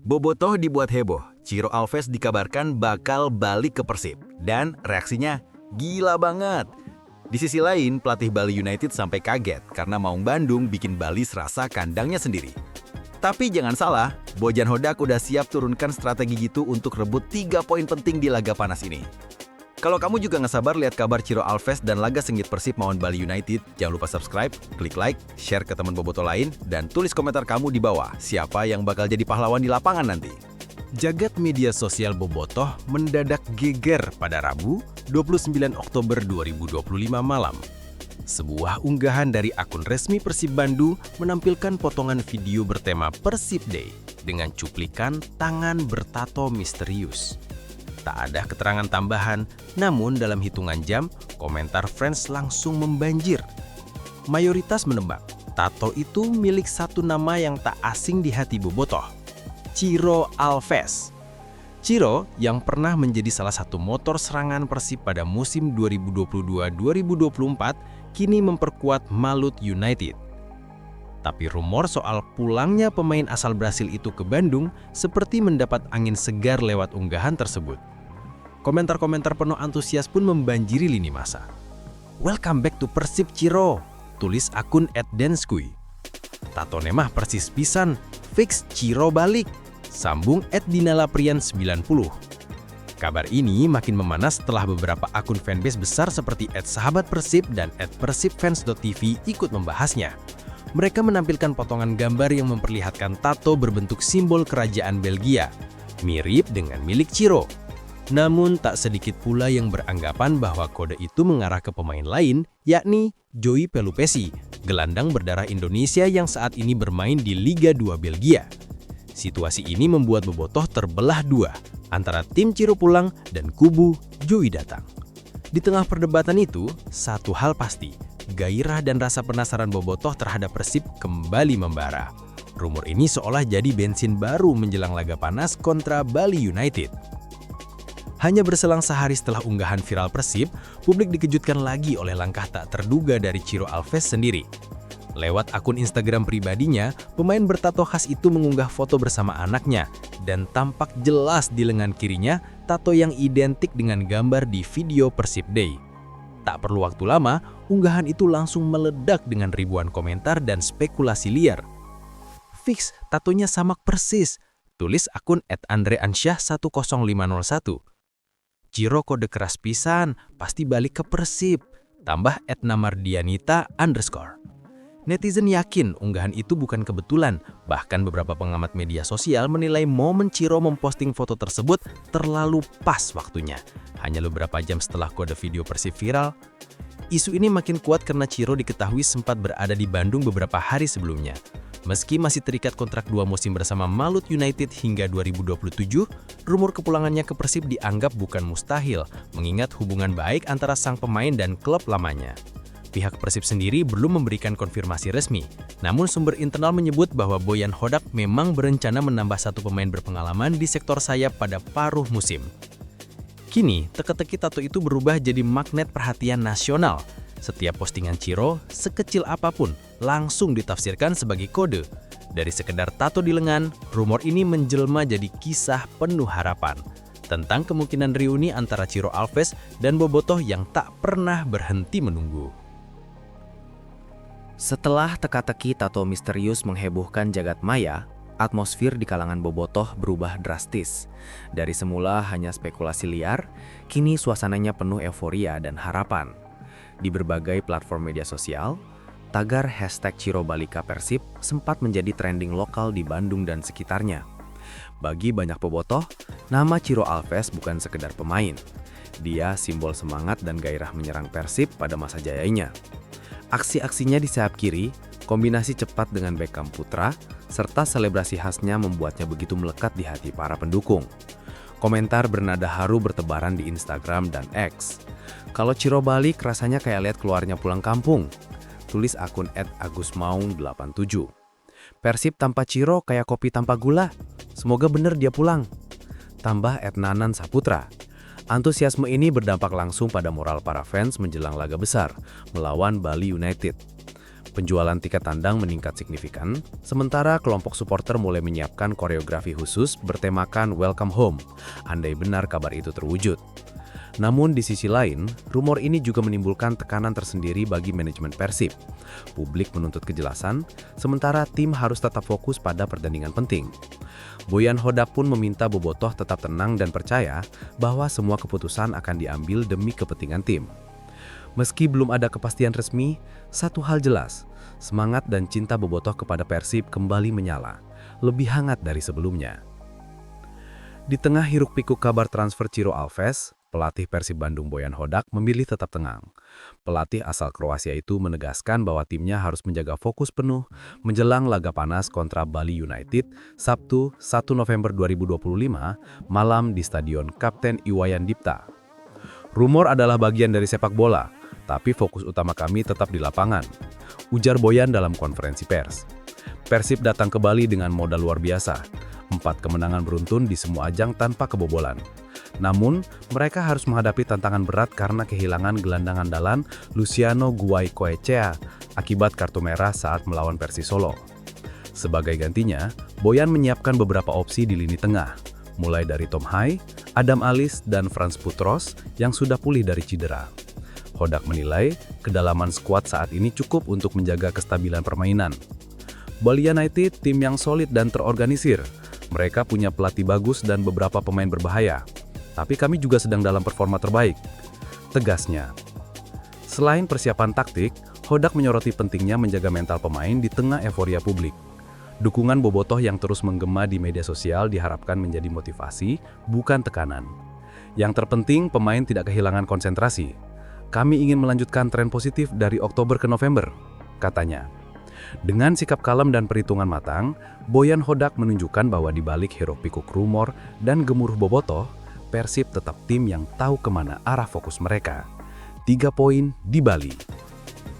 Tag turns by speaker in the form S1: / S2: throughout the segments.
S1: Bobotoh dibuat heboh, Ciro Alves dikabarkan bakal balik ke Persib. Dan reaksinya gila banget. Di sisi lain, pelatih Bali United sampai kaget karena Maung Bandung bikin Bali serasa kandangnya sendiri. Tapi jangan salah, Bojan Hodak udah siap turunkan strategi gitu untuk rebut 3 poin penting di laga panas ini. Kalau kamu juga nggak sabar lihat kabar Ciro Alves dan laga sengit Persib melawan Bali United, jangan lupa subscribe, klik like, share ke teman bobotoh lain, dan tulis komentar kamu di bawah siapa yang bakal jadi pahlawan di lapangan nanti. Jagat media sosial bobotoh mendadak geger pada Rabu, 29 Oktober 2025 malam. Sebuah unggahan dari akun resmi Persib Bandung menampilkan potongan video bertema Persib Day dengan cuplikan tangan bertato misterius. Tak ada keterangan tambahan, namun dalam hitungan jam, komentar fans langsung membanjir. Mayoritas menebak, tato itu milik satu nama yang tak asing di hati bobotoh, Ciro Alves. Ciro yang pernah menjadi salah satu motor serangan Persib pada musim 2022-2024 kini memperkuat Malut United. Tapi rumor soal pulangnya pemain asal Brasil itu ke Bandung seperti mendapat angin segar lewat unggahan tersebut. Komentar-komentar penuh antusias pun membanjiri lini masa. "Welcome back to Persib Ciro," tulis akun @denskui. "Tato nemah persis pisan, fix Ciro balik," sambung @dinalaprian90. Kabar ini makin memanas setelah beberapa akun fanbase besar seperti @sahabatpersib dan @persibfans.tv ikut membahasnya. Mereka menampilkan potongan gambar yang memperlihatkan tato berbentuk simbol kerajaan Belgia, mirip dengan milik Ciro. Namun tak sedikit pula yang beranggapan bahwa kode itu mengarah ke pemain lain, yakni Joey Pelupesi, gelandang berdarah Indonesia yang saat ini bermain di Liga 2 Belgia. Situasi ini membuat bobotoh terbelah dua, antara tim Ciro pulang dan kubu Joey datang. Di tengah perdebatan itu, satu hal pasti, gairah dan rasa penasaran bobotoh terhadap Persib kembali membara. Rumor ini seolah jadi bensin baru menjelang laga panas kontra Bali United. Hanya berselang sehari setelah unggahan viral Persib, publik dikejutkan lagi oleh langkah tak terduga dari Ciro Alves sendiri. Lewat akun Instagram pribadinya, pemain bertato khas itu mengunggah foto bersama anaknya, dan tampak jelas di lengan kirinya tato yang identik dengan gambar di video Persib Day. Tak perlu waktu lama, unggahan itu langsung meledak dengan ribuan komentar dan spekulasi liar. "Fix, tatonya samak persis," tulis akun @andreansyah10501. "Ciro kode keras pisan, pasti balik ke Persib," tambah @namardianita_. Netizen yakin unggahan itu bukan kebetulan, bahkan beberapa pengamat media sosial menilai momen Ciro memposting foto tersebut terlalu pas waktunya. Hanya beberapa jam setelah kode video Persib viral, isu ini makin kuat karena Ciro diketahui sempat berada di Bandung beberapa hari sebelumnya. Meski masih terikat kontrak 2 musim bersama Malut United hingga 2027, rumor kepulangannya ke Persib dianggap bukan mustahil, mengingat hubungan baik antara sang pemain dan klub lamanya. Pihak Persib sendiri belum memberikan konfirmasi resmi, namun sumber internal menyebut bahwa Bojan Hodak memang berencana menambah satu pemain berpengalaman di sektor sayap pada paruh musim. Kini, teka-teki tato itu berubah jadi magnet perhatian nasional. Setiap postingan Ciro, sekecil apapun, langsung ditafsirkan sebagai kode. Dari sekedar tato di lengan, rumor ini menjelma jadi kisah penuh harapan tentang kemungkinan reuni antara Ciro Alves dan bobotoh yang tak pernah berhenti menunggu.
S2: Setelah teka-teki tato misterius menghebohkan jagat maya, atmosfer di kalangan bobotoh berubah drastis. Dari semula hanya spekulasi liar, kini suasananya penuh euforia dan harapan. Di berbagai platform media sosial, tagar #CiroBalikaPersib sempat menjadi trending lokal di Bandung dan sekitarnya. Bagi banyak bobotoh, nama Ciro Alves bukan sekedar pemain. Dia simbol semangat dan gairah menyerang Persib pada masa jayanya. Aksi-aksinya di sayap kiri, kombinasi cepat dengan Beckham Putra, serta selebrasi khasnya membuatnya begitu melekat di hati para pendukung. Komentar bernada haru bertebaran di Instagram dan X. "Kalau Ciro balik rasanya kayak lihat keluarnya pulang kampung," tulis akun @agusmaung87. "Persib tanpa Ciro kayak kopi tanpa gula. Semoga bener dia pulang," tambah @nanan_saputra. Antusiasme ini berdampak langsung pada moral para fans menjelang laga besar melawan Bali United. Penjualan tiket tandang meningkat signifikan, sementara kelompok supporter mulai menyiapkan koreografi khusus bertemakan Welcome Home, andai benar kabar itu terwujud. Namun di sisi lain, rumor ini juga menimbulkan tekanan tersendiri bagi manajemen Persib. Publik menuntut kejelasan, sementara tim harus tetap fokus pada pertandingan penting. Boyan Hodak pun meminta Bobotoh tetap tenang dan percaya bahwa semua keputusan akan diambil demi kepentingan tim. Meski belum ada kepastian resmi, satu hal jelas, semangat dan cinta Bobotoh kepada Persib kembali menyala, lebih hangat dari sebelumnya. Di tengah hiruk-pikuk kabar transfer Ciro Alves, pelatih Persib Bandung Boyan Hodak memilih tetap tenang. Pelatih asal Kroasia itu menegaskan bahwa timnya harus menjaga fokus penuh menjelang laga panas kontra Bali United Sabtu 1 November 2025 malam di Stadion Kapten Iwayan Dipta. Rumor adalah bagian dari sepak bola, tapi fokus utama kami tetap di lapangan, ujar Boyan dalam konferensi pers. Persib datang ke Bali dengan modal luar biasa, 4 kemenangan beruntun di semua ajang tanpa kebobolan. Namun, mereka harus menghadapi tantangan berat karena kehilangan gelandang andalan Luciano Guaicoechea akibat kartu merah saat melawan Persis Solo. Sebagai gantinya, Boyan menyiapkan beberapa opsi di lini tengah, mulai dari Tom Hai, Adam Alis, dan Frans Putros yang sudah pulih dari cedera. Hodak menilai kedalaman skuad saat ini cukup untuk menjaga kestabilan permainan. Bali United tim yang solid dan terorganisir. Mereka punya pelatih bagus dan beberapa pemain berbahaya. Tapi kami juga sedang dalam performa terbaik, tegasnya. Selain persiapan taktik, Hodak menyoroti pentingnya menjaga mental pemain di tengah euforia publik. Dukungan Bobotoh yang terus menggema di media sosial diharapkan menjadi motivasi, bukan tekanan. Yang terpenting, pemain tidak kehilangan konsentrasi. Kami ingin melanjutkan tren positif dari Oktober ke November, katanya. Dengan sikap kalem dan perhitungan matang, Boyan Hodak menunjukkan bahwa di balik hiruk-pikuk rumor dan gemuruh Bobotoh, Persib tetap tim yang tahu kemana arah fokus mereka. 3 poin di Bali.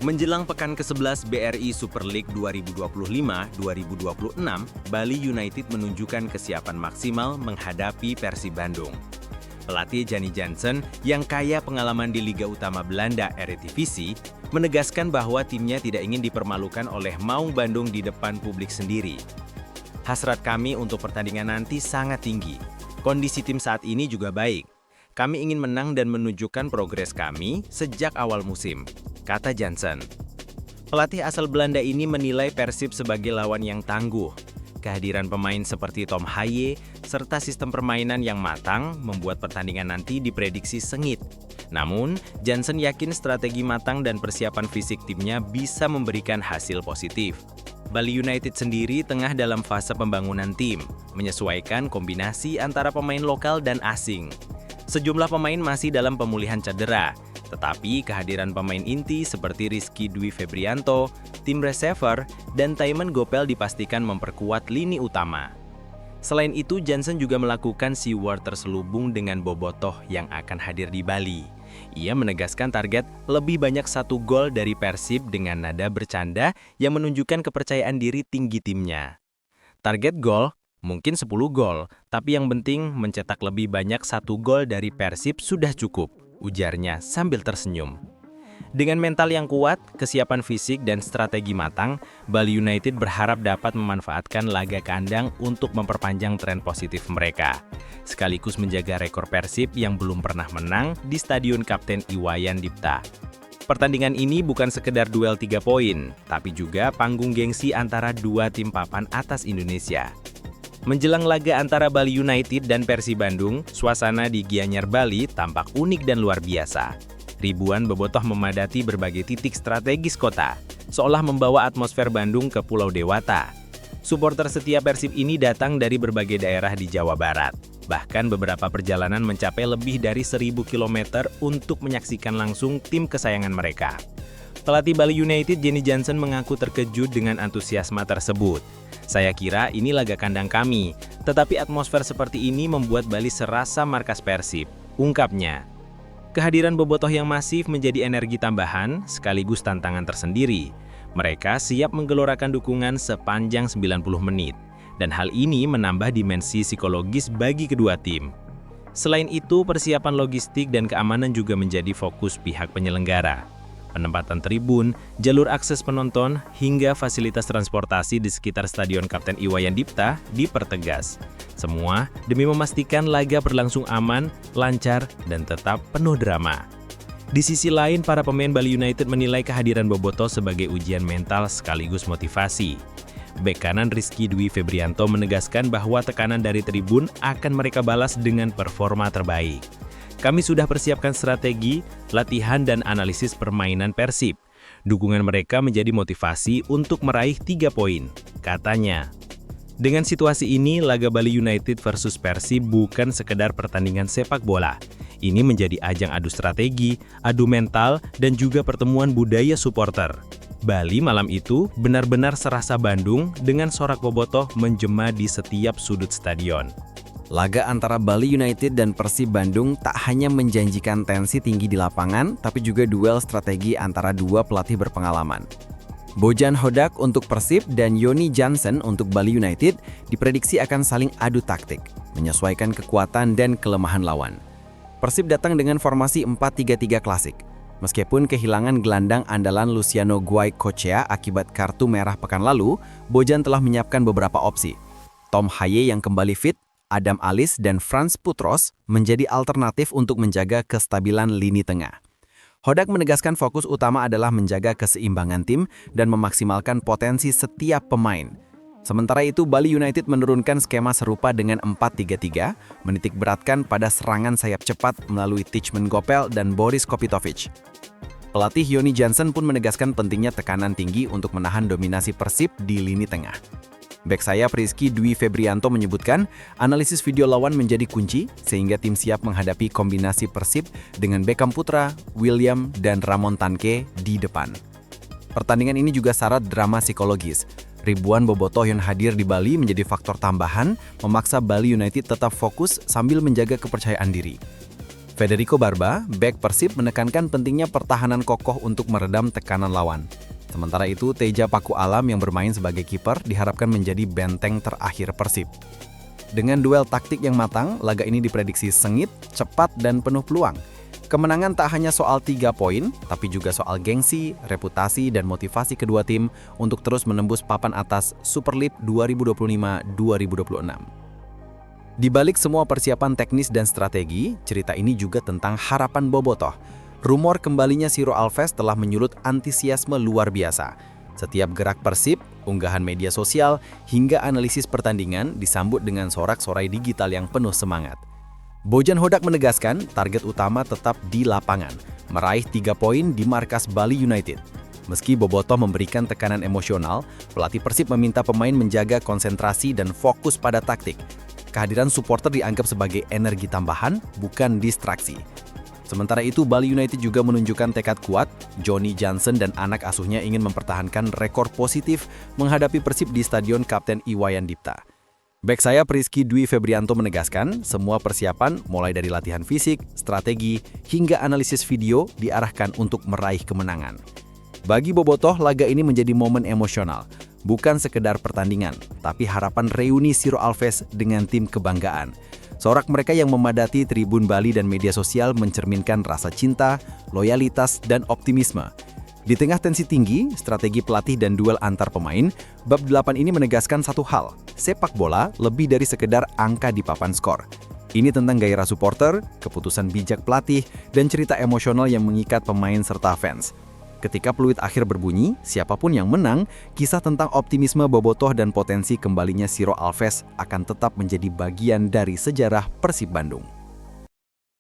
S1: Menjelang pekan ke-11 BRI Super League 2025-2026, Bali United menunjukkan kesiapan maksimal menghadapi Persib Bandung. Pelatih Jannie Jansen yang kaya pengalaman di Liga Utama Belanda Eredivisie menegaskan bahwa timnya tidak ingin dipermalukan oleh Maung Bandung di depan publik sendiri. Hasrat kami untuk pertandingan nanti sangat tinggi. Kondisi tim saat ini juga baik. Kami ingin menang dan menunjukkan progres kami sejak awal musim, kata Jansen. Pelatih asal Belanda ini menilai Persib sebagai lawan yang tangguh. Kehadiran pemain seperti Tom Haye serta sistem permainan yang matang membuat pertandingan nanti diprediksi sengit. Namun, Jansen yakin strategi matang dan persiapan fisik timnya bisa memberikan hasil positif. Bali United sendiri tengah dalam fase pembangunan tim, menyesuaikan kombinasi antara pemain lokal dan asing. Sejumlah pemain masih dalam pemulihan cedera, tetapi kehadiran pemain inti seperti Rizky Dwi Febrianto, tim receiver, dan Taiman Gopel dipastikan memperkuat lini utama. Selain itu, Jansen juga melakukan SeaWorld terselubung dengan Bobotoh yang akan hadir di Bali. Ia menegaskan target lebih banyak 1 gol dari Persib dengan nada bercanda yang menunjukkan kepercayaan diri tinggi timnya. Target gol mungkin 10 gol, tapi yang penting mencetak lebih banyak 1 gol dari Persib sudah cukup, ujarnya sambil tersenyum. Dengan mental yang kuat, kesiapan fisik, dan strategi matang, Bali United berharap dapat memanfaatkan laga kandang untuk memperpanjang tren positif mereka, sekaligus menjaga rekor Persib yang belum pernah menang di Stadion Kapten Iwayan Dipta. Pertandingan ini bukan sekedar duel 3 poin, tapi juga panggung gengsi antara 2 tim papan atas Indonesia. Menjelang laga antara Bali United dan Persib Bandung, suasana di Gianyar Bali tampak unik dan luar biasa. Ribuan bobotoh memadati berbagai titik strategis kota, seolah membawa atmosfer Bandung ke Pulau Dewata. Supporter setia Persib ini datang dari berbagai daerah di Jawa Barat. Bahkan beberapa perjalanan mencapai lebih dari 1.000 km untuk menyaksikan langsung tim kesayangan mereka. Pelatih Bali United Jannie Jansen mengaku terkejut dengan antusiasme tersebut. Saya kira ini laga kandang kami, tetapi atmosfer seperti ini membuat Bali serasa markas Persib, ungkapnya. Kehadiran bobotoh yang masif menjadi energi tambahan sekaligus tantangan tersendiri. Mereka siap menggelorakan dukungan sepanjang 90 menit, dan hal ini menambah dimensi psikologis bagi kedua tim. Selain itu, persiapan logistik dan keamanan juga menjadi fokus pihak penyelenggara. Penempatan tribun, jalur akses penonton, hingga fasilitas transportasi di sekitar Stadion Kapten Iwayan Dipta dipertegas. Semua demi memastikan laga berlangsung aman, lancar, dan tetap penuh drama. Di sisi lain, para pemain Bali United menilai kehadiran Bobotoh sebagai ujian mental sekaligus motivasi. Bek kanan Rizky Dwi Febrianto menegaskan bahwa tekanan dari tribun akan mereka balas dengan performa terbaik. Kami sudah persiapkan strategi, latihan, dan analisis permainan Persib. Dukungan mereka menjadi motivasi untuk meraih 3 poin, katanya. Dengan situasi ini, laga Bali United versus Persib bukan sekedar pertandingan sepak bola. Ini menjadi ajang adu strategi, adu mental, dan juga pertemuan budaya supporter. Bali malam itu benar-benar serasa Bandung dengan sorak Bobotoh menjema di setiap sudut stadion.
S2: Laga antara Bali United dan Persib Bandung tak hanya menjanjikan tensi tinggi di lapangan, tapi juga duel strategi antara dua pelatih berpengalaman. Bojan Hodak untuk Persib dan Yoni Jansen untuk Bali United diprediksi akan saling adu taktik, menyesuaikan kekuatan dan kelemahan lawan. Persib datang dengan formasi 4-3-3 klasik. Meskipun kehilangan gelandang andalan Luciano Guaicochea akibat kartu merah pekan lalu, Bojan telah menyiapkan beberapa opsi. Tom Haye yang kembali fit, Adam Alis dan Frans Putros menjadi alternatif untuk menjaga kestabilan lini tengah. Hodak menegaskan fokus utama adalah menjaga keseimbangan tim dan memaksimalkan potensi setiap pemain. Sementara itu, Bali United menurunkan skema serupa dengan 4-3-3, menitik beratkan pada serangan sayap cepat melalui Tichman Gopel dan Boris Kopitovic. Pelatih Yoni Jansen pun menegaskan pentingnya tekanan tinggi untuk menahan dominasi Persib di lini tengah. Bek sayap Rizky Dwi Febrianto menyebutkan, analisis video lawan menjadi kunci sehingga tim siap menghadapi kombinasi Persib dengan Beckham Putra, William, dan Ramon Tanke di depan. Pertandingan ini juga syarat drama psikologis. Ribuan Bobotoh yang hadir di Bali menjadi faktor tambahan, memaksa Bali United tetap fokus sambil menjaga kepercayaan diri. Federico Barba, bek Persib menekankan pentingnya pertahanan kokoh untuk meredam tekanan lawan. Sementara itu, Teja Paku Alam yang bermain sebagai kiper diharapkan menjadi benteng terakhir Persib. Dengan duel taktik yang matang, laga ini diprediksi sengit, cepat, dan penuh peluang. Kemenangan tak hanya soal 3 poin, tapi juga soal gengsi, reputasi, dan motivasi kedua tim untuk terus menembus papan atas Super League 2025-2026. Di balik semua persiapan teknis dan strategi, cerita ini juga tentang harapan Bobotoh. Rumor kembalinya Ciro Alves telah menyulut antusiasme luar biasa. Setiap gerak Persib, unggahan media sosial, hingga analisis pertandingan disambut dengan sorak-sorai digital yang penuh semangat. Bojan Hodak menegaskan target utama tetap di lapangan, meraih 3 poin di markas Bali United. Meski Bobotoh memberikan tekanan emosional, pelatih Persib meminta pemain menjaga konsentrasi dan fokus pada taktik. Kehadiran supporter dianggap sebagai energi tambahan, bukan distraksi. Sementara itu, Bali United juga menunjukkan tekad kuat. Yoni Jansen dan anak asuhnya ingin mempertahankan rekor positif menghadapi Persib di Stadion Kapten Iwayan Dipta. Bek sayap Rizky Dwi Febrianto menegaskan, semua persiapan mulai dari latihan fisik, strategi, hingga analisis video diarahkan untuk meraih kemenangan. Bagi Bobotoh, laga ini menjadi momen emosional. Bukan sekedar pertandingan, tapi harapan reuni Ciro Alves dengan tim kebanggaan. Sorak mereka yang memadati tribun Bali dan media sosial mencerminkan rasa cinta, loyalitas, dan optimisme. Di tengah tensi tinggi, strategi pelatih dan duel antar pemain, bab 8 ini menegaskan satu hal, sepak bola lebih dari sekedar angka di papan skor. Ini tentang gairah supporter, keputusan bijak pelatih, dan cerita emosional yang mengikat pemain serta fans. Ketika peluit akhir berbunyi, siapapun yang menang, kisah tentang optimisme Bobotoh dan potensi kembalinya Ciro Alves akan tetap menjadi bagian dari sejarah Persib Bandung.